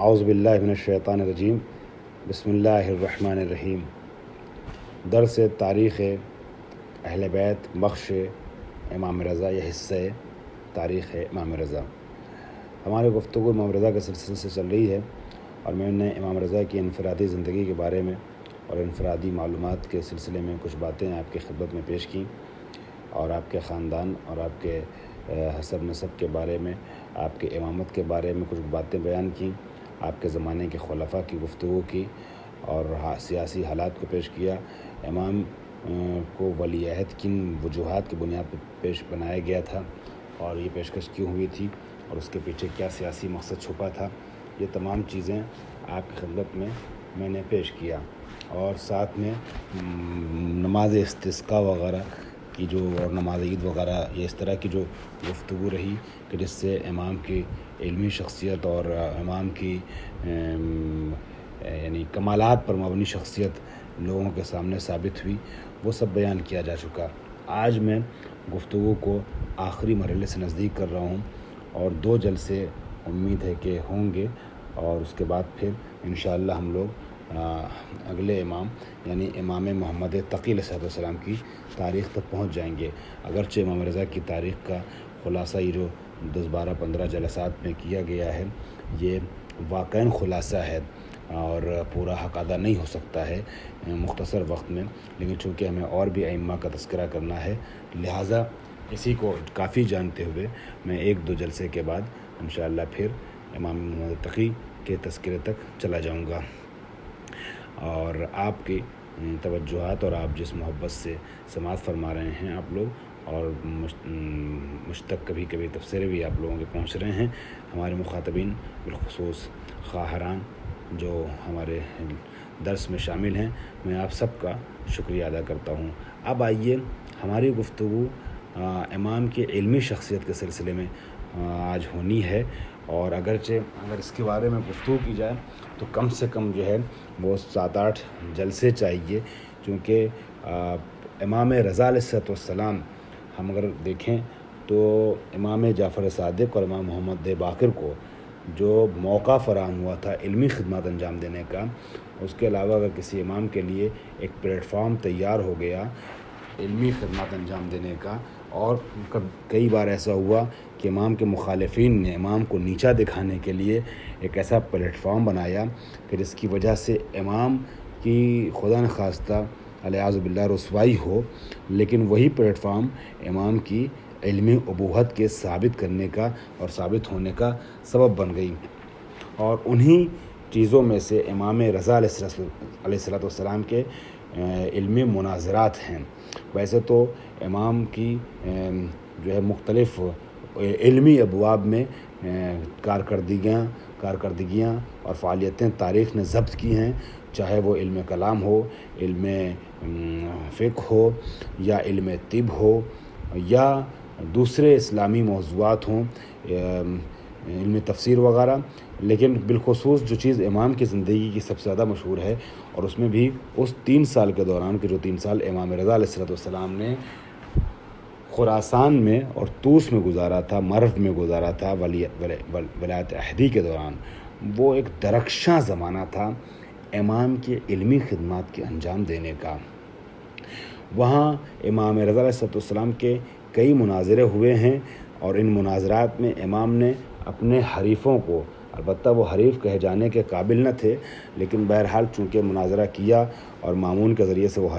اعوذ باللہ من الشیطان الرجیم بسم اللہ الرحمن الرحیم۔ درس تاریخ اہل بیت بخش امام رضا یا حصہ تاریخ امام رضا۔ ہماری گفتگو امام رضا کے سلسلے سے چل رہی ہے اور میں نے امام رضا کی انفرادی زندگی کے بارے میں اور انفرادی معلومات کے سلسلے میں کچھ باتیں آپ کی خدمت میں پیش کیں اور آپ کے خاندان اور آپ کے حسب نسب کے بارے میں، آپ کے امامت کے بارے میں کچھ باتیں بیان کیں، آپ کے زمانے کے خلفاء کی گفتگو کی اور سیاسی حالات کو پیش کیا۔ امام کو ولی عہد کن وجوہات کی بنیاد پر پیش بنایا گیا تھا اور یہ پیشکش کیوں ہوئی تھی اور اس کے پیچھے کیا سیاسی مقصد چھپا تھا، یہ تمام چیزیں آپ کی خدمت میں نے پیش کیا۔ اور ساتھ میں نماز استسقاء وغیرہ کی اور نماز عید وغیرہ یہ اس طرح کی جو گفتگو رہی کہ جس سے امام کی علمی شخصیت اور امام کی یعنی کمالات پر مبنی شخصیت لوگوں کے سامنے ثابت ہوئی، وہ سب بیان کیا جا چکا۔ آج میں گفتگو کو آخری مرحلے سے نزدیک کر رہا ہوں اور 2 جلسے امید ہے کہ ہوں گے اور اس کے بعد پھر انشاءاللہ ہم لوگ اگلے امام یعنی امام محمد تقی علیہ السلام کی تاریخ تک پہنچ جائیں گے۔ اگرچہ امام رضا کی تاریخ کا خلاصہ یہ جو 10-12-15 جلسات میں کیا گیا ہے یہ واقعاً خلاصہ ہے اور پورا حق ادا نہیں ہو سکتا ہے مختصر وقت میں، لیکن چونکہ ہمیں اور بھی ائمہ کا تذکرہ کرنا ہے لہٰذا اسی کو کافی جانتے ہوئے میں 1-2 جلسے کے بعد انشاءاللہ پھر امام محمد تقی کے تذکرے تک چلا جاؤں گا۔ اور آپ کی توجہات اور آپ جس محبت سے سماعت فرما رہے ہیں آپ لوگ اور مجھ تک کبھی کبھی تبصرے بھی آپ لوگوں کے پہنچ رہے ہیں، ہمارے مخاطبین بالخصوص خواہران جو ہمارے درس میں شامل ہیں، میں آپ سب کا شکریہ ادا کرتا ہوں۔ اب آئیے ہماری گفتگو امام کی علمی شخصیت کے سلسلے میں آج ہونی ہے اور اگر اس کے بارے میں گفتگو کی جائے تو کم سے کم جو ہے وہ 7-8 جلسے چاہیے، کیونکہ امام رضا علیہ السلام ہم اگر دیکھیں تو امام جعفر صادق اور امام محمد باقر کو جو موقع فراہم ہوا تھا علمی خدمات انجام دینے کا، اس کے علاوہ اگر کسی امام کے لیے ایک پلیٹ فارم تیار ہو گیا علمی خدمات انجام دینے کا، اور کئی بار ایسا ہوا کہ امام کے مخالفین نے امام کو نیچا دکھانے کے لیے ایک ایسا پلیٹ فارم بنایا، پھر اس کی وجہ سے امام کی خدا نخواستہ الیاذ باللہ رسوائی ہو، لیکن وہی پلیٹ فارم امام کی علمی ابوہت کے ثابت کرنے کا اور ثابت ہونے کا سبب بن گئی۔ اور انہی چیزوں میں سے امام رضا علیہ السلام کے علمی مناظرات ہیں۔ ویسے تو امام کی جو ہے مختلف علمی ابواب میں کارکردگیاں اور فعالیتیں تاریخ نے ضبط کی ہیں، چاہے وہ علم کلام ہو، علم فقہ ہو یا علم طب ہو یا دوسرے اسلامی موضوعات ہوں، علم تفسیر وغیرہ، لیکن بالخصوص جو چیز امام کی زندگی کی سب سے زیادہ مشہور ہے اور اس میں بھی اس 3 سال کے دوران کے جو 3 سال امام رضا علیہ السلام نے خراسان میں اور طوس میں گزارا تھا، مرو میں گزارا تھا ولایت عہدی کے دوران، وہ ایک درخشاں زمانہ تھا امام کے علمی خدمات کے انجام دینے کا۔ وہاں امام رضا علیہ السلام کے کئی مناظرے ہوئے ہیں اور ان مناظرات میں امام نے اپنے حریفوں کو، البتہ وہ حریف کہے جانے کے قابل نہ تھے لیکن بہرحال چونکہ مناظرہ کیا اور مامون کے ذریعے سے وہ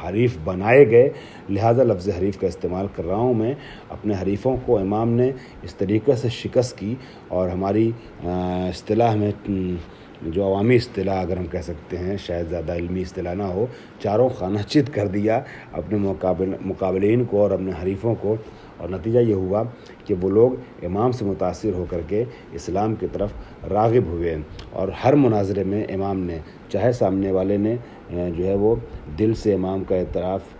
حریف بنائے گئے، لہٰذا لفظ حریف کا استعمال کر رہا ہوں میں، اپنے حریفوں کو امام نے اس طریقے سے شکست کی اور ہماری اصطلاح میں جو عوامی اصطلاح اگر ہم کہہ سکتے ہیں، شاید زیادہ علمی اصطلاح نہ ہو، چاروں خانہ چت کر دیا اپنے مقابلین کو اور اپنے حریفوں کو، اور نتیجہ یہ ہوا کہ وہ لوگ امام سے متاثر ہو کر کے اسلام کی طرف راغب ہوئے اور ہر مناظرے میں امام نے، چاہے سامنے والے نے جو ہے وہ دل سے امام کا اعتراف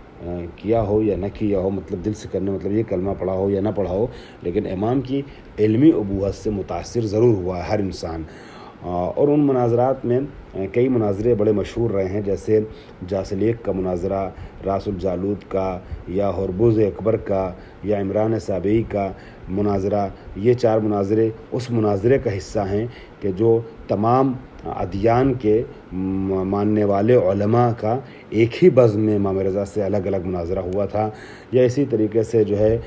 کیا ہو یا نہ کیا ہو، مطلب دل سے کرنے مطلب یہ کلمہ پڑھا ہو یا نہ پڑھا ہو، لیکن امام کی علمی ابوہت سے متاثر ضرور ہوا ہر انسان۔ اور ان مناظرات میں کئی مناظرے بڑے مشہور رہے ہیں، جیسے جاسلیق کا مناظرہ، راس الجالوت کا، یا ہربوز اکبر کا، یا عمران سابعی کا مناظرہ۔ یہ 4 مناظرے اس مناظرے کا حصہ ہیں کہ جو تمام ادیان کے ماننے والے علماء کا ایک ہی بزم میں امام رضا سے الگ الگ مناظرہ ہوا تھا۔ یا اسی طریقے سے جو ہے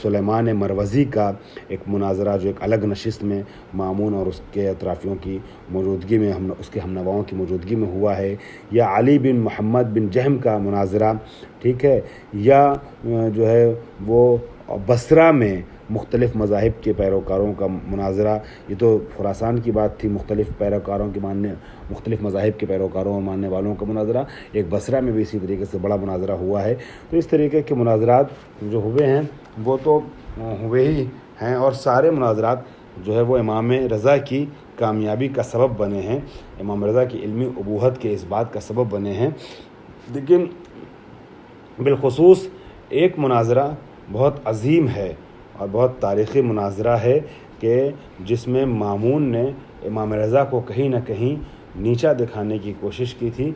سلیمان مروزی کا ایک مناظرہ جو ایک الگ نشست میں مامون اور اس کے اطرافیوں کی موجودگی میں اس کے ہم نواؤں کی موجودگی میں ہوا ہے۔ یا علی بن محمد بن جہم کا مناظرہ، ٹھیک ہے، یا جو ہے وہ بصرہ میں مختلف مذاہب کے پیروکاروں کا مناظرہ۔ یہ تو خراسان کی بات تھی، مختلف مذاہب کے پیروکاروں اور ماننے والوں کا مناظرہ۔ ایک بصرہ میں بھی اسی طریقے سے بڑا مناظرہ ہوا ہے۔ تو اس طریقے کے مناظرات جو ہوئے ہیں وہ تو ہوئے ہی ہیں، اور سارے مناظرات جو ہے وہ امام رضا کی کامیابی کا سبب بنے ہیں، امام رضا کی علمی ابوہت کے اس بات کا سبب بنے ہیں۔ لیکن بالخصوص ایک مناظرہ بہت عظیم ہے اور بہت تاریخی مناظرہ ہے کہ جس میں مامون نے امام رضا کو کہیں نہ کہیں نیچا دکھانے کی کوشش کی تھی،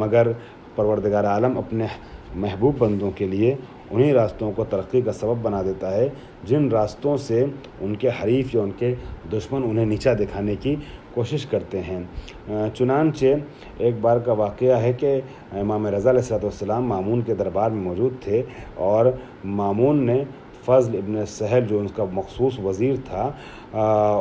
مگر پروردگار عالم اپنے محبوب بندوں کے لیے انہی راستوں کو ترقی کا سبب بنا دیتا ہے جن راستوں سے ان کے حریف یا ان کے دشمن انہیں نیچا دکھانے کی کوشش کرتے ہیں۔ چنانچہ ایک بار کا واقعہ ہے کہ امام رضا علیہ السلام مامون کے دربار میں موجود تھے، اور مامون نے فضل ابن سہل جو ان کا مخصوص وزیر تھا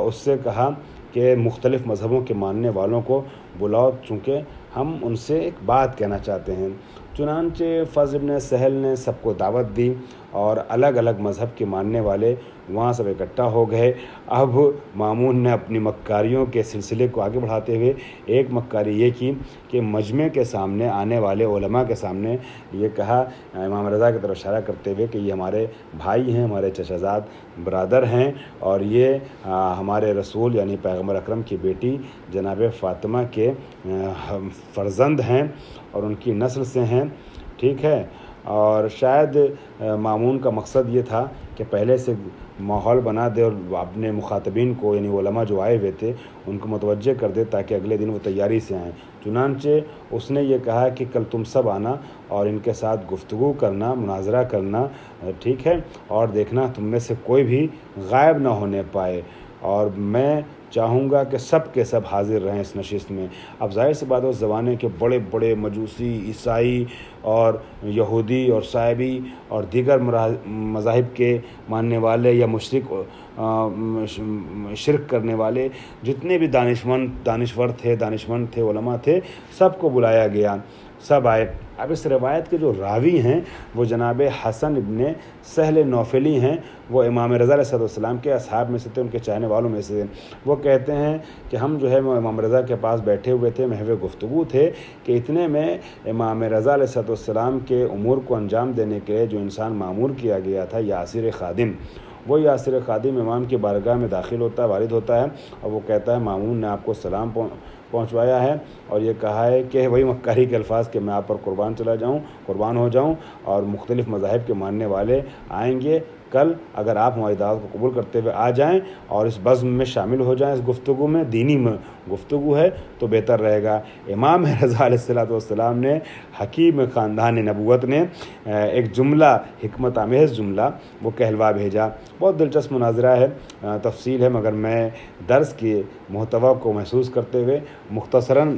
اس سے کہا کہ مختلف مذہبوں کے ماننے والوں کو بلاؤ، چونکہ ہم ان سے ایک بات کہنا چاہتے ہیں۔ چنانچہ فضل ابن سہل نے سب کو دعوت دی اور الگ الگ مذہب کے ماننے والے وہاں سب اکٹھا ہو گئے۔ اب مامون نے اپنی مکاریوں کے سلسلے کو آگے بڑھاتے ہوئے ایک مکاری یہ کی کہ مجمع کے سامنے آنے والے علماء کے سامنے یہ کہا، امام رضا کی طرف اشارہ کرتے ہوئے کہ یہ ہمارے بھائی ہیں، ہمارے چچا زاد برادر ہیں، اور یہ ہمارے رسول یعنی پیغمبر اکرم کی بیٹی جناب فاطمہ کے فرزند ہیں اور ان کی نسل سے ہیں، ٹھیک ہے۔ اور شاید مامون کا مقصد یہ تھا کہ پہلے سے ماحول بنا دے اور اپنے مخاطبین کو یعنی علماء جو آئے ہوئے تھے ان کو متوجہ کر دے تاکہ اگلے دن وہ تیاری سے آئیں۔ چنانچہ اس نے یہ کہا کہ کل تم سب آنا اور ان کے ساتھ گفتگو کرنا، مناظرہ کرنا، ٹھیک ہے، اور دیکھنا تم میں سے کوئی بھی غائب نہ ہونے پائے، اور میں چاہوں گا کہ سب کے سب حاضر رہیں اس نشست میں۔ اب ظاہر سی بات ہے اس زمانے کے بڑے بڑے مجوسی، عیسائی اور یہودی اور صائبی اور دیگر مذاہب کے ماننے والے یا شرک کرنے والے جتنے بھی دانشور تھے، علماء تھے، سب کو بلایا گیا، سب آئے۔ اب اس روایت کے جو راوی ہیں وہ جناب حسن ابن سہل نوفلی ہیں، وہ امام رضا علیہ السلام کے اصحاب میں سے تھے، ان کے چاہنے والوں میں سے۔ وہ کہتے ہیں کہ ہم جو ہے امام رضا کے پاس بیٹھے ہوئے تھے، محو گفتگو تھے کہ اتنے میں امام رضا علیہ السلام کے امور کو انجام دینے کے لیے جو انسان معمور کیا گیا تھا، یاسر خادم، وہ یاسر خادم امام کی بارگاہ میں داخل ہوتا ہے، وارد ہوتا ہے، اور وہ کہتا ہے مامون نے آپ کو سلام پہنچوایا ہے اور یہ کہا ہے کہ وہی مکاری کے الفاظ کہ میں آپ پر قربان ہو جاؤں، اور مختلف مذاہب کے ماننے والے آئیں گے کل، اگر آپ ہماری دعوت کو قبول کرتے ہوئے آ جائیں اور اس بزم میں شامل ہو جائیں، اس گفتگو میں، دینی گفتگو ہے تو بہتر رہے گا۔ امام رضا علیہ السلام نے حکیم خاندان نبوت نے ایک جملہ، حکمت آمیز جملہ وہ کہلوا بھیجا۔ بہت دلچسپ مناظرہ ہے، تفصیل ہے، مگر میں درس کے محتوا کو محسوس کرتے ہوئے مختصراً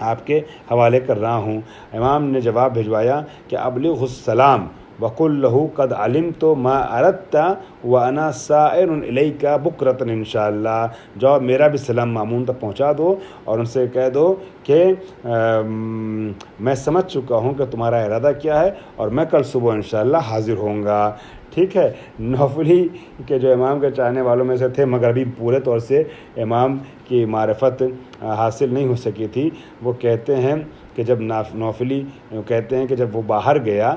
آپ کے حوالے کر رہا ہوں۔ امام نے جواب بھجوایا کہ ابلغ السلام وقل له قد علمت ما اردت وانا سائر الیک بکرۃ انشاءاللہ۔ جواب میرا بھی سلام مامون تک پہنچا دو اور ان سے کہہ دو کہ میں سمجھ چکا ہوں کہ تمہارا ارادہ کیا ہے اور میں کل صبح انشاءاللہ حاضر ہوں گا، ٹھیک ہے۔ نوفلی کے جو امام کے چاہنے والوں میں سے تھے، مگر ابھی پورے طور سے امام کی معرفت حاصل نہیں ہو سکی تھی، وہ کہتے ہیں کہ جب نوفلی کہتے ہیں کہ جب وہ باہر گیا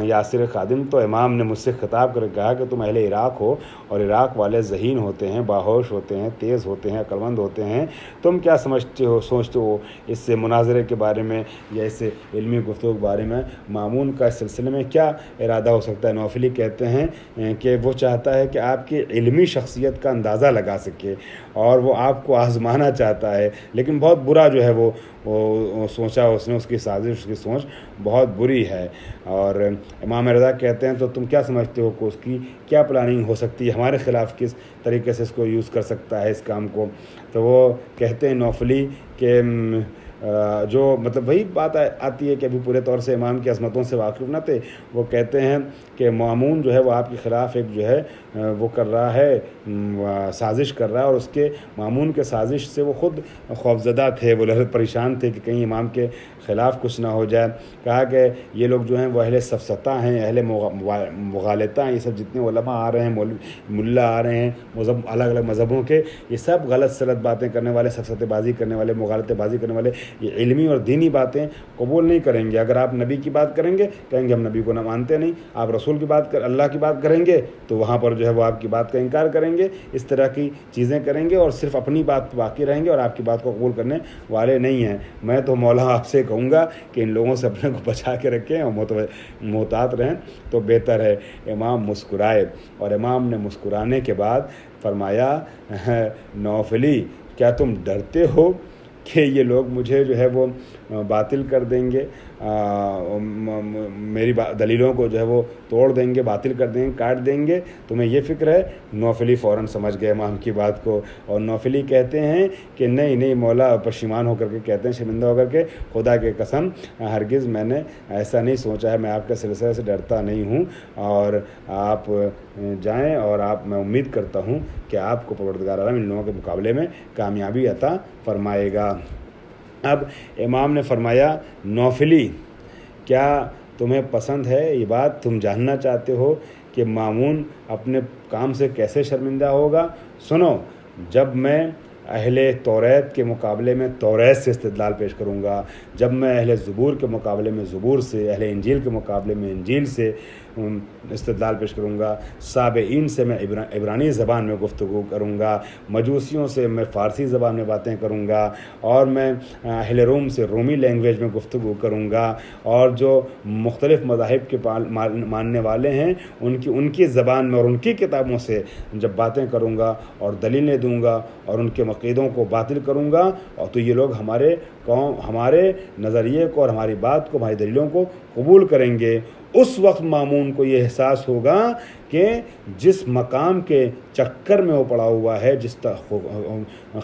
یاسر خادم تو امام نے مجھ سے خطاب کر کہا کہ تم اہل عراق ہو اور عراق والے ذہین ہوتے ہیں، باہوش ہوتے ہیں، تیز ہوتے ہیں، عقلمند ہوتے ہیں، تم کیا سمجھتے ہو سوچتے ہو اس سے مناظرے کے بارے میں یا اس سے علمی گفتگو کے بارے میں؟ مامون کا اس سلسلے میں کیا ارادہ ہو سکتا ہے؟ نوفلی کہتے ہیں کہ وہ چاہتا ہے کہ آپ کی علمی شخصیت کا اندازہ لگا سکے اور وہ آپ کو آزمانا چاہتا ہے، لیکن بہت برا جو ہے وہ سوچا اس نے، اس کی سازش، اس کی سوچ بہت بری ہے۔ اور امام رضا کہتے ہیں تو تم کیا سمجھتے ہو کہ اس کی کیا پلاننگ ہو سکتی ہے، ہمارے خلاف کس طریقے سے اس کو یوز کر سکتا ہے اس کام کو؟ تو وہ کہتے ہیں نوفلی کہ جو مطلب وہی بات آتی ہے کہ ابھی پورے طور سے امام کی عظمتوں سے واقف نہ تھے، وہ کہتے ہیں کہ مامون جو ہے وہ آپ کے خلاف ایک جو ہے وہ کر رہا ہے، سازش کر رہا ہے، اور اس کے مامون کے سازش سے وہ خود خوفزدہ تھے، وہ پریشان تھے کہ کہیں امام کے خلاف کچھ نہ ہو جائے۔ کہا کہ یہ لوگ جو ہیں وہ اہل سفسطہ ہیں، اہل مغالطہ ہیں، یہ سب جتنے علماء آ رہے ہیں، ملا آ رہے ہیں الگ الگ مذہبوں کے، یہ سب غلط سلط باتیں کرنے والے، سفسطے بازی کرنے والے، مغالطے بازی کرنے والے، یہ علمی اور دینی باتیں قبول نہیں کریں گے۔ اگر آپ نبی کی بات کریں گے کہیں گے ہم نبی کو نہ مانتے نہیں، آپ رسول کی بات اللہ کی بات کریں گے تو وہاں پر جو ہے وہ آپ کی بات کا انکار کریں گے، اس طرح کی چیزیں کریں گے اور صرف اپنی بات باقی رہیں گے اور آپ کی بات کو قبول کرنے والے نہیں ہیں۔ میں تو مولا آپ سے کہوں گا کہ ان لوگوں سے اپنے کو بچا کے رکھیں اور محتاط رہیں تو بہتر ہے۔ امام مسکرائے اور امام نے مسکرانے کے بعد فرمایا نوفلی کیا تم ڈرتے ہو کہ یہ لوگ مجھے جو ہے وہ باطل کر دیں گے، میری دلیلوں کو جو ہے وہ توڑ دیں گے، باطل کر دیں گے، کاٹ دیں گے، تمہیں یہ فکر ہے؟ نوفلی فوراً سمجھ گئے امام کی بات کو اور نوفلی کہتے ہیں کہ نہیں مولا، پشیمان ہو کر کے کہتے ہیں، شرمندہ ہو کر کے، خدا کے قسم ہرگز میں نے ایسا نہیں سوچا ہے، میں آپ کے سلسلے سے ڈرتا نہیں ہوں، اور آپ جائیں اور میں امید کرتا ہوں کہ آپ کو پروردگار عالم ان لوگوں کے مقابلے میں کامیابی عطا فرمائے گا۔ اب امام نے فرمایا نوفلی کیا تمہیں پسند ہے یہ بات، تم جاننا چاہتے ہو کہ مامون اپنے کام سے کیسے شرمندہ ہوگا؟ سنو، جب میں اہل توریت کے مقابلے میں توریت سے استدلال پیش کروں گا، جب میں اہل زبور کے مقابلے میں زبور سے، اہل انجیل کے مقابلے میں انجیل سے استدلال پیش کروں گا، سابعین سے میں عبرانی زبان میں گفتگو کروں گا، مجوسیوں سے میں فارسی زبان میں باتیں کروں گا، اور میں اہل روم سے رومی لینگویج میں گفتگو کروں گا، اور جو مختلف مذاہب کے ماننے والے ہیں ان کی زبان میں اور ان کی کتابوں سے جب باتیں کروں گا اور دلیلیں دوں گا اور ان کے عقیدوں کو باطل کروں گا، اور تو یہ لوگ ہمارے نظریے کو اور ہماری بات کو، ہماری دلیلوں کو قبول کریں گے۔ اس وقت مامون کو یہ احساس ہوگا کہ جس مقام کے چکر میں وہ پڑا ہوا ہے، جس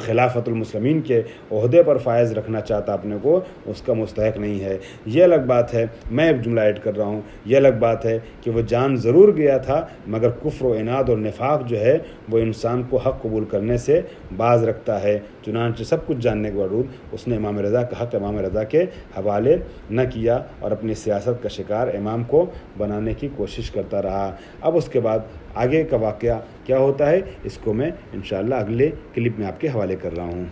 خلافت المسلمین کے عہدے پر فائز رکھنا چاہتا اپنے کو، اس کا مستحق نہیں ہے۔ یہ الگ بات ہے، میں ایک جملہ ایڈ کر رہا ہوں، یہ الگ بات ہے کہ وہ جان ضرور گیا تھا، مگر کفر و عناد اور نفاق جو ہے وہ انسان کو حق قبول کرنے سے باز رکھتا ہے۔ چنانچہ سب کچھ جاننے کے باوجود اس نے امام رضا کا حق امام رضا کے حوالے نہ کیا اور اپنی سیاست کا شکار امام کو بنانے کی کوشش کرتا رہا۔ اب اس کے بعد آگے کا واقعہ کیا ہوتا ہے، اس کو میں انشاءاللہ اگلے کلپ میں آپ کے حوالے کر رہا ہوں۔